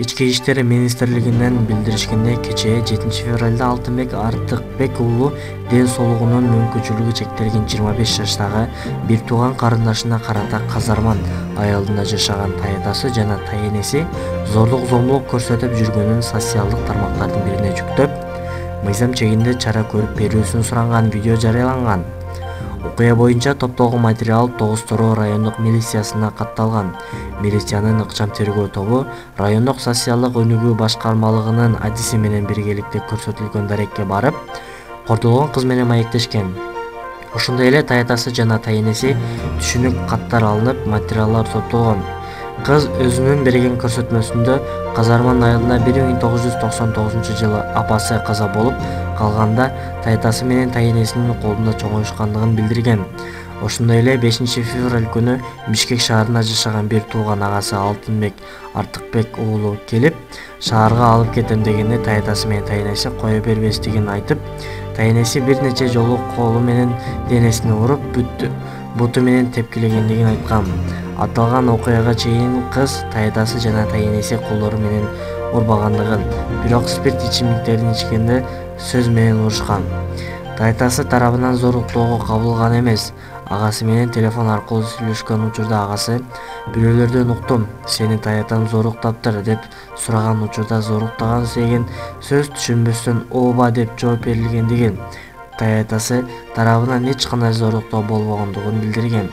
Ички иштер министрлигинен билдиришкендей, кечээ 7-февралда Алтынбек Артыкбек уулу ден соолугунун мүмкүнчүлүгү чектелген 25 жаштагы бир тууган карындашына карата казарман аялында жашаган таятасы жана таенеси зордук зомбулук көрсөтүп жүргөнүн социалдык тармактардын бирине жүктөп, мыйзам чегинде чара көрүп берүүсүн суранган видео жарыяланган. Окуя боюнча топтолгон материал Тогуз-Тороо райондук милициясына катталган. Милициянын ыкчам тергөө тобу райондук социалдык өнүгүү башкармалыгынын адиси менен биргеликте көрсөтүлгөн дарекке барып, кордолгон кыз менен маектешкен. Ошондой эле таятасы жана таенеси түшүнүк каттар алынып, материалдар топтолгон. Кыз өзүнүн берген көрсөтмөсүндө казарманын айылында 1999-жылы апасы каза болуп калганда таятасы менен таенесинин колунда чоңоюшкандыгын билдирген. Ошондой эле 5-февраль күнү Бишкек шаарында жашаган бир тууган агасы Алтынбек Артыкбек уулу келип, шаарга алып кетем дегенде таятасы менен таенеси кое бербестигин айтып, таенеси бир нече жолу колу менен денесине уруп, буту менен тепкилегендигин айткан. Аталган окуяга чейин кыз таятасы жана таенеси колдору менен урбагандыгын, бирок спирт ичимдиктерин ичкенде сөз менен урушкан. Таятасы тарабынан зорлуктоого кабылган эмес. Агасы менен телефон аркылуу сүйлөшкөн учурда агасы «Бирөөлөрдөн уктум, сени таятам зорлуктаптыр» деп сураган учурда зорлуктаган деген сөз түшүнбөстөн «Ооба» деп жооп берилгендигин, таятасы тарабынан эч кандай зорлуктоо болбогондугун билдирген.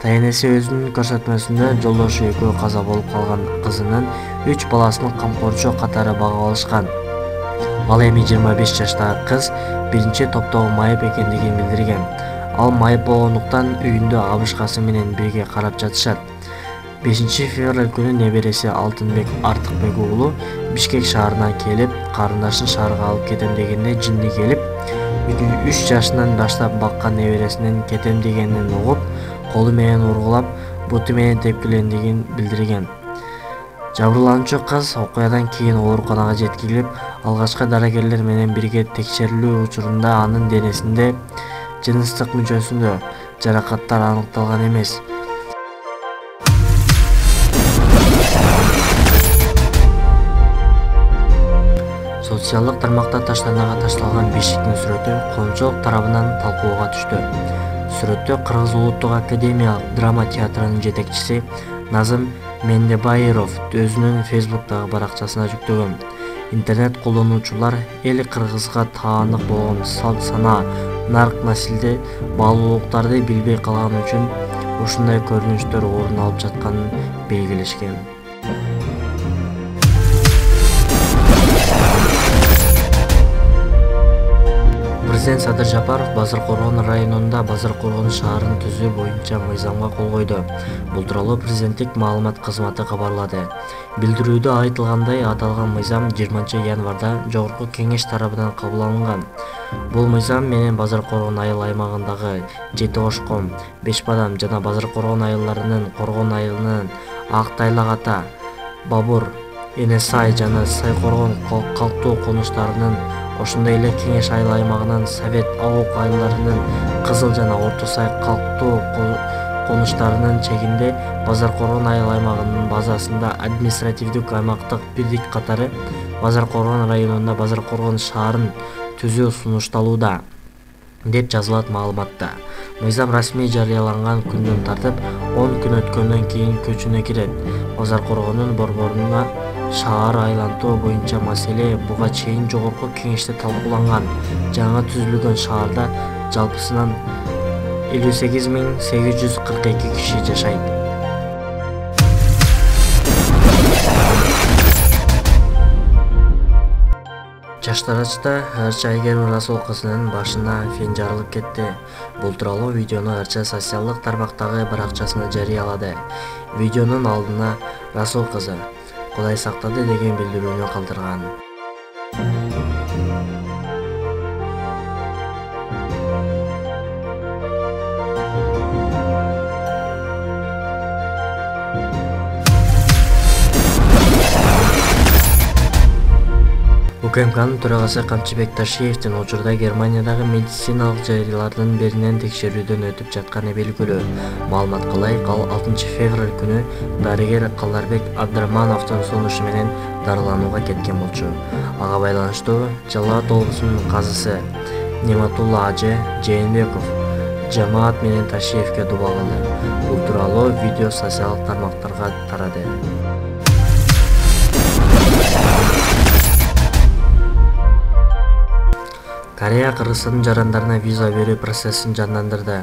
Таенеси өзүнүн көрсөтмөсүндө жолдошу экөө каза болуп калган кызынын 3 баласынын камкорчу катары багып алышкан. Ал эми 25 жаштагы кыз биринчи топтогу майып экендигин билдирген. Ал майып болгондуктан үйүндө абышкасы менен бирге карап жатышат. 5-февраль күнү небереси Алтынбек Артыкбек уулу Бишкек шаарына келип, карындашын шаарга алып кетем дегенде жинди келип, 3 жашынан баштап баккан небересинен кетем дегенин угуп, колу менен ургулап, буту менен тепкилендигин билдирген. Жабырлануучу кыз окуядан кийин ооруканага жеткирилип, алгачкы дарыгерлер менен бирге текшерилүү учурунда анын денесинде жыныстык мүчөсүндө жаракаттар аныкталган эмес. Социалдык тармакта таштанага ташталган бешиктин сүрөтү коомчулук тарабынан талкууга түштү. Сүрөттө Кыргыз Улуттук академиялык драма театрынын жетекчиси Назым Мендебайыров өзүнүн Facebook'тагы баракчасына жүктөгөн. Интернет колдонуучулар эл кыргызга таандык болгон салт санаа, нарк насилде баалуулуктарды билбей калган үчүн ушундай көрүнүштөр орун алып жатканын белгилешкен. Президент Садыр Жапаров Базаркоргон районунда Базаркоргон шаарын түзүү боюнча мыйзамга кол койду. Бул тууралуу президенттик маалымат кызматы кабарлады. Билдирүүдө айтылгандай, аталган мыйзам 20 январда Жогорку Кеңеш тарабынан кабыл алынган. Бул мыйзам менен Базаркоргон айыл аймагындагы Жети Ошком, Беш Бадам жана Базаркоргон айылдарынын Коргон айылынын Ак Тайлак Ата, Бабур, Эне Сай жана Сайкоргон калктуу конуштарынын, ошондой эле Кеңеш айыл аймагынын Совет Аук айылдарынын Кызыл жана Орто Сай калктуу конуштарынын чегинде Базаркоргон айыл аймагынын базасында административдик аймактык бирдик катары Базаркоргон районунда Базаркоргон шаарын түзүү сунушталууда, деп жазылат маалыматта. Мыйзам расмий жарыяланган күндөн тартып 10 күн өткөндөн кийин көчүнө кирет. Базаркоргондун борборуна шаар айлантуу боюнча маселе буга чейин Жогорку Кеңеште талкууланган. Жаңы түзүлгөн шаарда жалпысынан 58.842 киши жашайт. Жаштарачта Арча Айгерим Расул кызынын башына фен жарылып кетти. Бул тууралуу видеону Арча социалдык тармактагы баракчасына жарыялады. Видеонун алдына Расул кызы Кудай сактады деген билдирүүнү калтырган. УКМКнын төрагасы Камчыбек Ташиевдин учурда Германиядагы медициналык жайлардын биринен текшерүүдөн өтүп жатканы белгилүү. Маалыматка ылайык, ал 6 февраль күнү дарыгер Калдарбек Абдрахмановдун сунушу менен дарыланууга кеткен болчу. Ага байланыштуу Жалал Абад облусунун казысы Нематулла Ажы Жээнбеков жамаат менен Ташиевге дуба кылды. Бул тууралуу видео социалдык тармактарга тарады. Корея Кыргызстандын жарандарына виза берүү процессин жандандырды.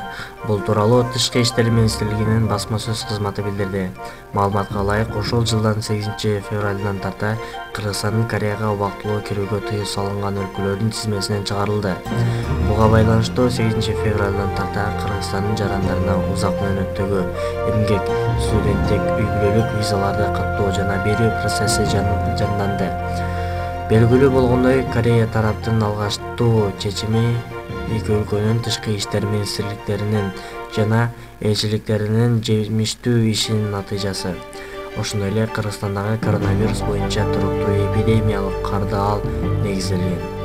Бул тууралуу Тышкы иштер министрлигинин басма сөз кызматы билдирди. Маалыматка ылайык, ошол жылдын 8 февралдан тарта Кыргызстандын Кореяга убактылуу кирүүгө тыюу салынган өлкөлөрдүн тизмесинен чыгарылды. Буга байланыштуу 8 февралдан тарта Кыргызстандын жарандарына узак мөөнөттөгү эмгек, студенттик, үй-бүлөлүк визаларды каттоо жана берүү процесси жанданды. Белгилүү болгондой, Корея тараптын алгаштуу чечими эки өлкөнүн тышкы иштер министрликтеринин жана элчиликтеринин жемиштүү ишинин натыйжасы. Ошондой эле Кыргызстандагы коронавирус боюнча туруктуу эпидемиялык кардыал негизделген.